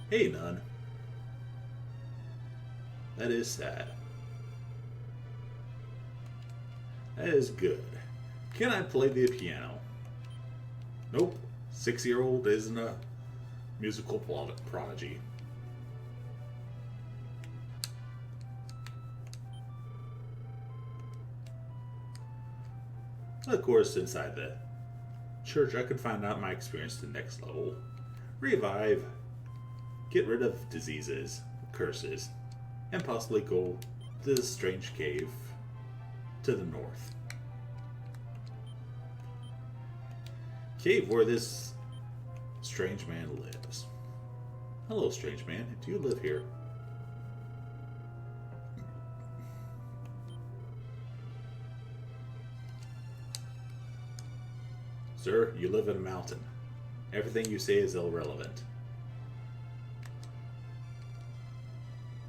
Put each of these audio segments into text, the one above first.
Hey, none. That is sad. That is good. Can I play the piano? Nope. 6-year-old isn't a musical prodigy. Of course, inside the church, I could find out my experience to the next level. Revive, get rid of diseases, curses, and possibly go to this strange cave to the north. Cave where this strange man lives. Hello, strange man. Do you live here? Sir, you live in a mountain. Everything you say is irrelevant.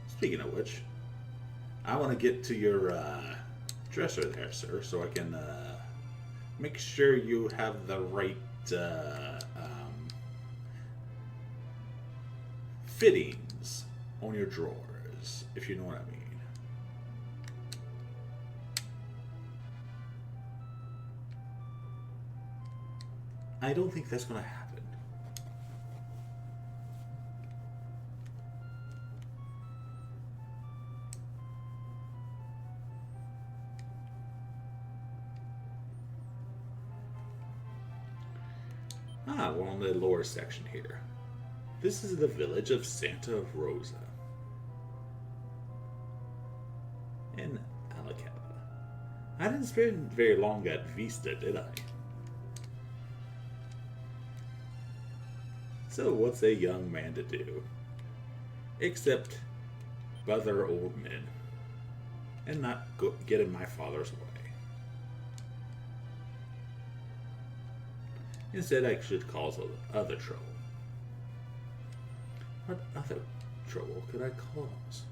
Speaking of which, I want to get to your dresser there, sir, so I can make sure you have the right fittings on your drawers, if you know what I mean. I don't think that's going to happen. We're on the lower section here. This is the village of Santa Rosa in Alicapa. I didn't spend very long at Vista, did I? So what's a young man to do? Except bother old men and not get in my father's way. Instead, I should cause other trouble. What other trouble could I cause?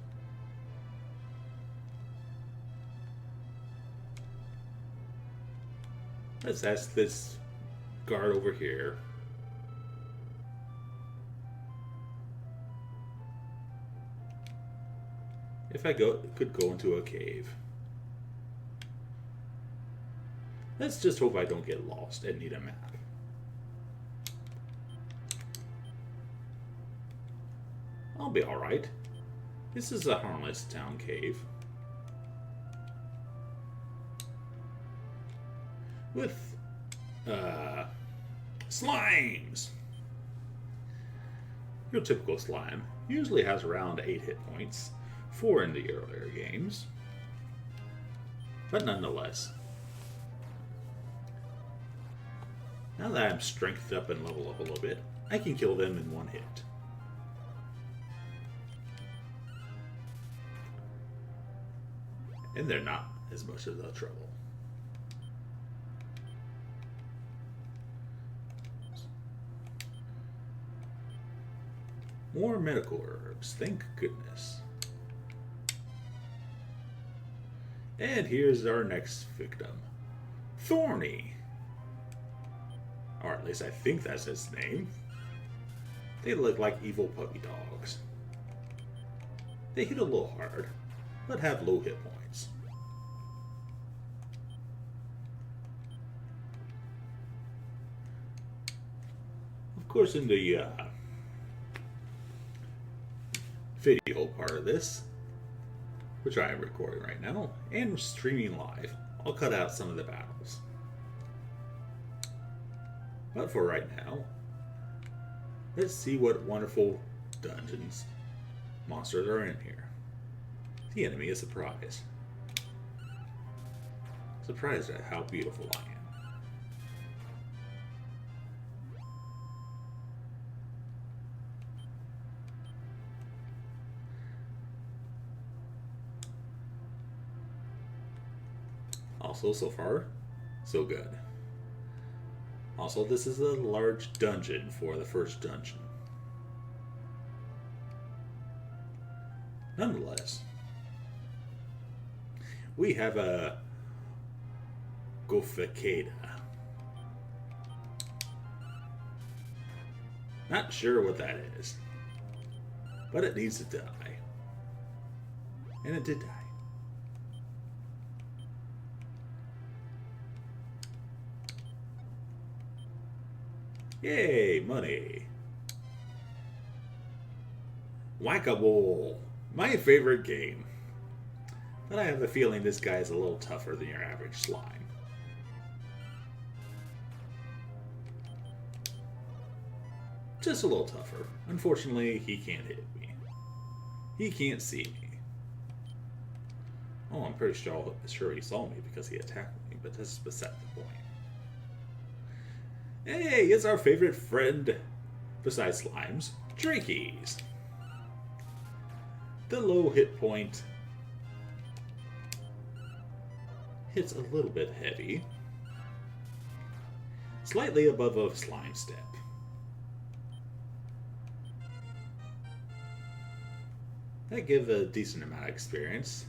Let's ask this guard over here. If I could go into a cave. Let's just hope I don't get lost and need a map. I'll be alright. This is a harmless town cave. With, slimes! Your typical slime usually has around 8 hit points, 4 in the earlier games. But nonetheless, now that I'm strengthed up and leveled up a little bit, I can kill them in one hit. And they're not as much of the trouble. More medical herbs, thank goodness. And here's our next victim. Thorny. Or at least I think that's his name. They look like evil puppy dogs. They hit a little hard, but have low hit points. Of course, in the video part of this, which I am recording right now, and streaming live, I'll cut out some of the battles. But for right now, let's see what wonderful dungeons monsters are in here. The enemy is surprised. Surprised at how beautiful I am. Also, so far, so good. Also, this is a large dungeon for the first dungeon. Nonetheless, we have a Gofacada. Not sure what that is. but it needs to die. And it did die. Yay, money. Whack-a-mole, my favorite game. But I have a feeling this guy is a little tougher than your average slime. Just a little tougher. Unfortunately, he can't hit me. He can't see me. Oh, I'm pretty sure he saw me because he attacked me, but that's beside the point. Hey, it's our favorite friend, besides slimes, Drakeys. The low hit point hits a little bit heavy, slightly above a slime step. That gives a decent amount of experience,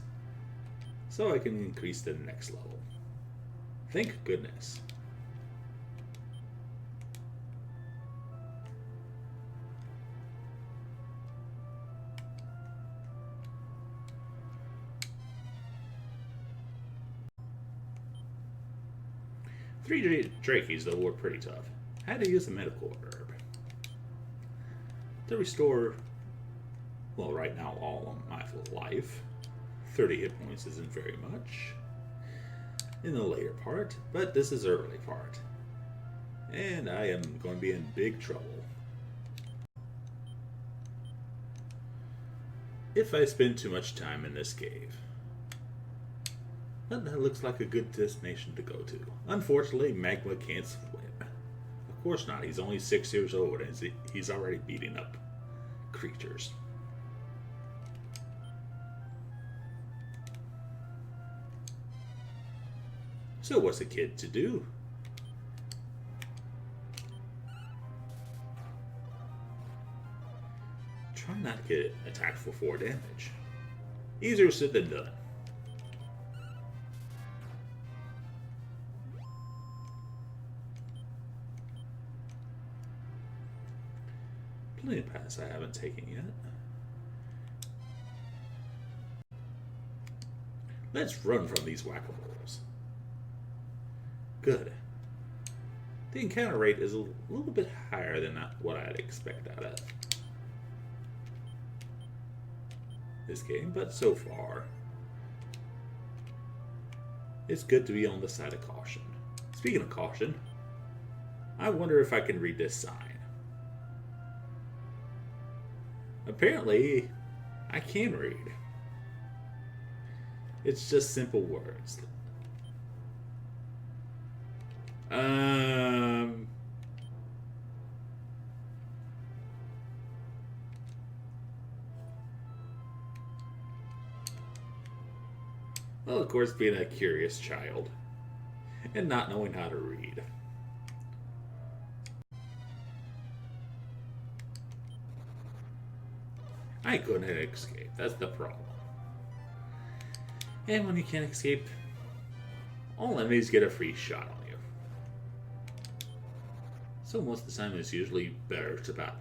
so I can increase to the next level. Thank goodness. Three Drakeys, though, were pretty tough. Had to use a medical herb to restore, well, right now, all of my life. 30 hit points isn't very much in the later part, but this is the early part. And I am going to be in big trouble if I spend too much time in this cave. But that looks like a good destination to go to. Unfortunately, Magma can't swim. Of course not. He's only 6 years old and he's already beating up creatures. So what's a kid to do? Try not to get attacked for 4 damage. Easier said than done. Plenty of paths I haven't taken yet. Let's run from these whack-a-moles. Good. The encounter rate is a little bit higher than what I'd expect out of this game, but so far, it's good to be on the side of caution. Speaking of caution, I wonder if I can read this sign. Apparently, I can read. It's just simple words. Well, of course, being a curious child and not knowing how to read. I couldn't escape. That's the problem. And when you can't escape, all enemies get a free shot on you. So most of the time it's usually better to battle.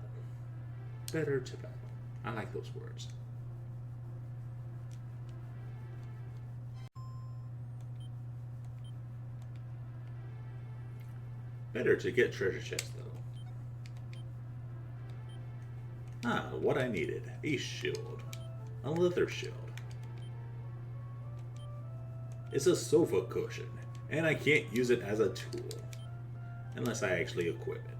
Better to battle. I like those words. Better to get treasure chest though. Ah, what I needed. A shield. A leather shield. It's a sofa cushion, and I can't use it as a tool unless I actually equip it.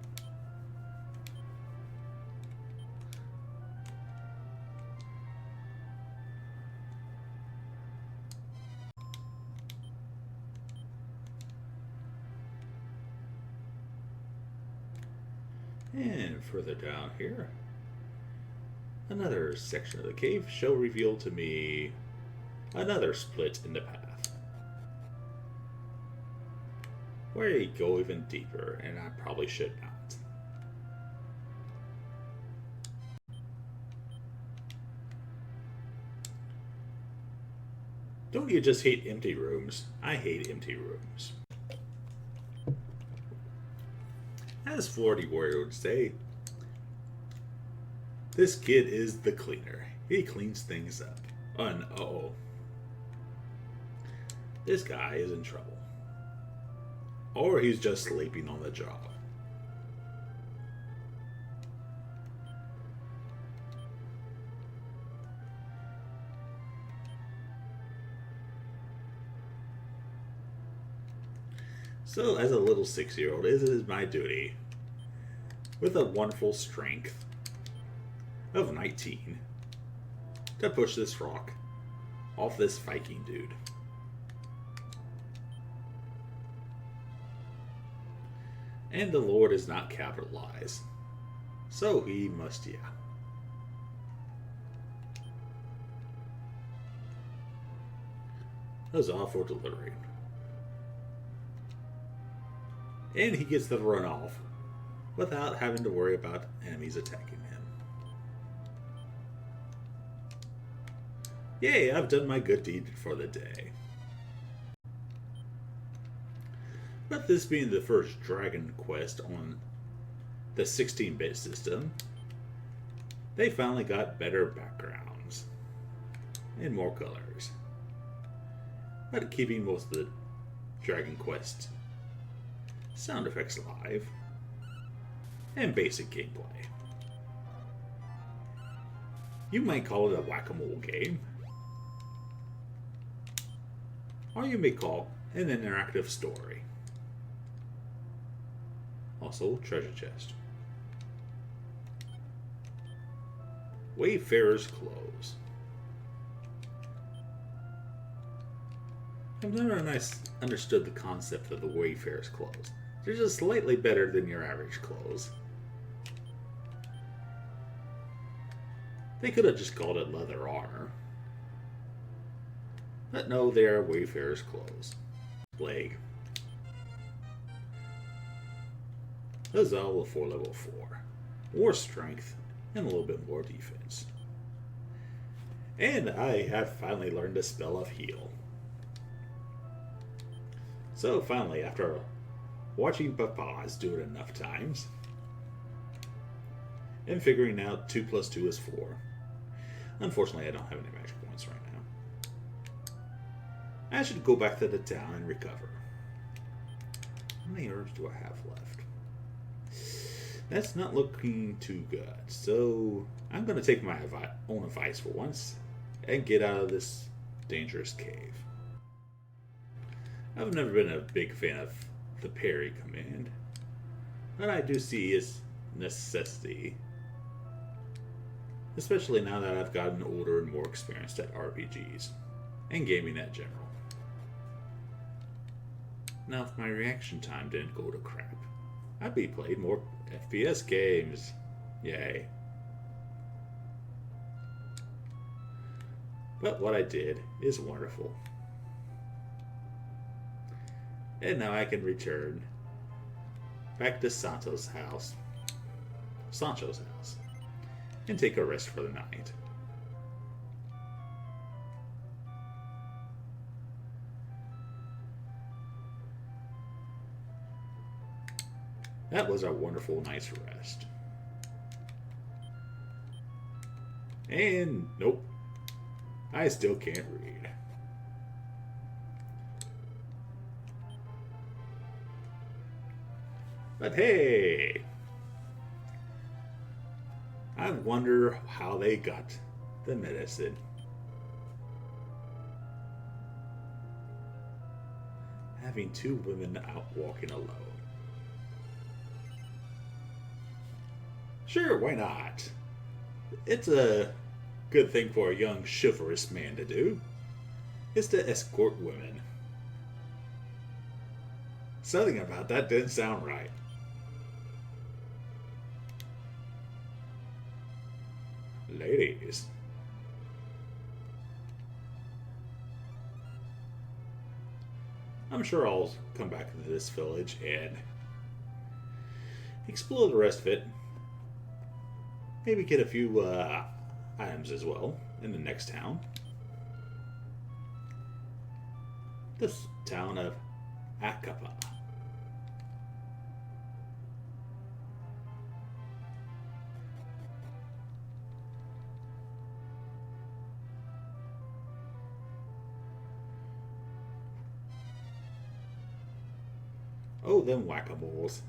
And further down here, another section of the cave shall reveal to me another split in the path, where you go even deeper, and I probably should not. Don't you just hate empty rooms? I hate empty rooms. As Florida Warrior would say, This kid is the cleaner. He cleans things up. Uh-oh. This guy is in trouble. Or he's just sleeping on the job. So, as a little 6-year-old, it is my duty, with a wonderful strength of 19, to push this rock off this Viking dude. And the Lord is not capitalized, so he must, yeah. That's all for delivering. And he gets to run off without having to worry about enemies attacking him. Yay, I've done my good deed for the day. But this being the first Dragon Quest on the 16-bit system, they finally got better backgrounds and more colors. But keeping most of the Dragon Quest sound effects live and basic gameplay. You might call it a whack-a-mole game, or you may call it an interactive story. Also, treasure chest. Wayfarer's Clothes. I've never understood the concept of the Wayfarer's Clothes. They're just slightly better than your average clothes. They could have just called it leather armor. But no, they are Wayfarer's Clothes. Leg. Huzzah for level 4. More strength and a little bit more defense. And I have finally learned the spell of heal. So finally, after watching Papas do it enough times, and figuring out 2 plus 2 is 4. Unfortunately, I don't have any magic points right now. I should go back to the town and recover. How many herbs do I have left? That's not looking too good. So I'm going to take my own advice for once and get out of this dangerous cave. I've never been a big fan of the parry command, but I do see its necessity, especially now that I've gotten older and more experienced at RPGs and gaming in general. Now, if my reaction time didn't go to crap, I'd be playing more FPS games. Yay. But what I did is wonderful. And now I can return back to Sancho's house, and take a rest for the night. That was a wonderful night's rest. And nope, I still can't read. But hey, I wonder how they got the medicine. Having 2 women out walking alone. Sure, why not? It's a good thing for a young chivalrous man to do, is to escort women. Something about that didn't sound right. Ladies. I'm sure I'll come back into this village and explore the rest of it. Maybe get a few items as well in the next town. This town of Akapa. Oh, them whack-a-moles.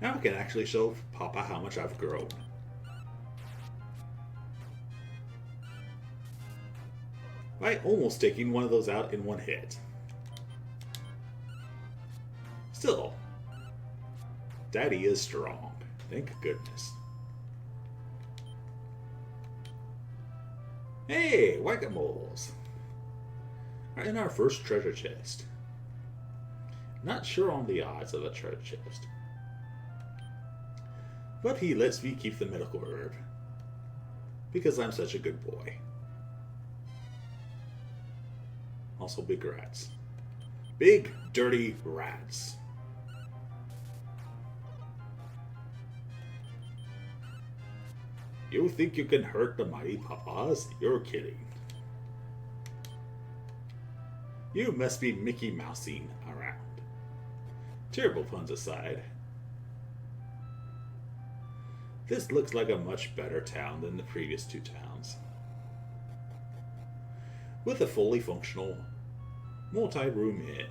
Now I can actually show Papa how much I've grown. By almost taking one of those out in one hit. Still, Daddy is strong. Thank goodness. Hey, whack-a-moles. Right in our first treasure chest. Not sure on the odds of a treasure chest. But he lets me keep the medical herb. Because I'm such a good boy. Also big rats. Big, dirty rats. You think you can hurt the mighty papas? You're kidding. You must be Mickey Mousing around. Terrible puns aside. This looks like a much better town than the previous two towns. With a fully functional, multi-room inn.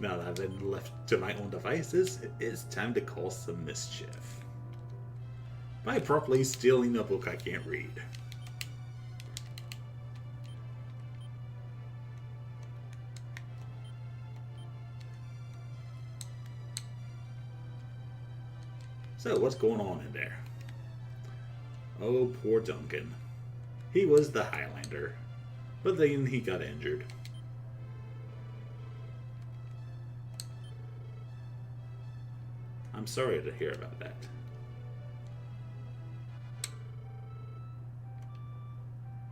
Now that I've been left to my own devices, it is time to cause some mischief. By properly stealing a book I can't read. So, what's going on in there? Oh, poor Duncan. He was the Highlander, but then he got injured. I'm sorry to hear about that.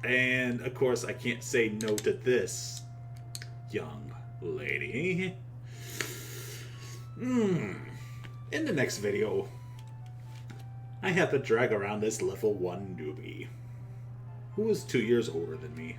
And, of course, I can't say no to this young lady. In the next video, I have to drag around this level 1 newbie, who is 2 years older than me.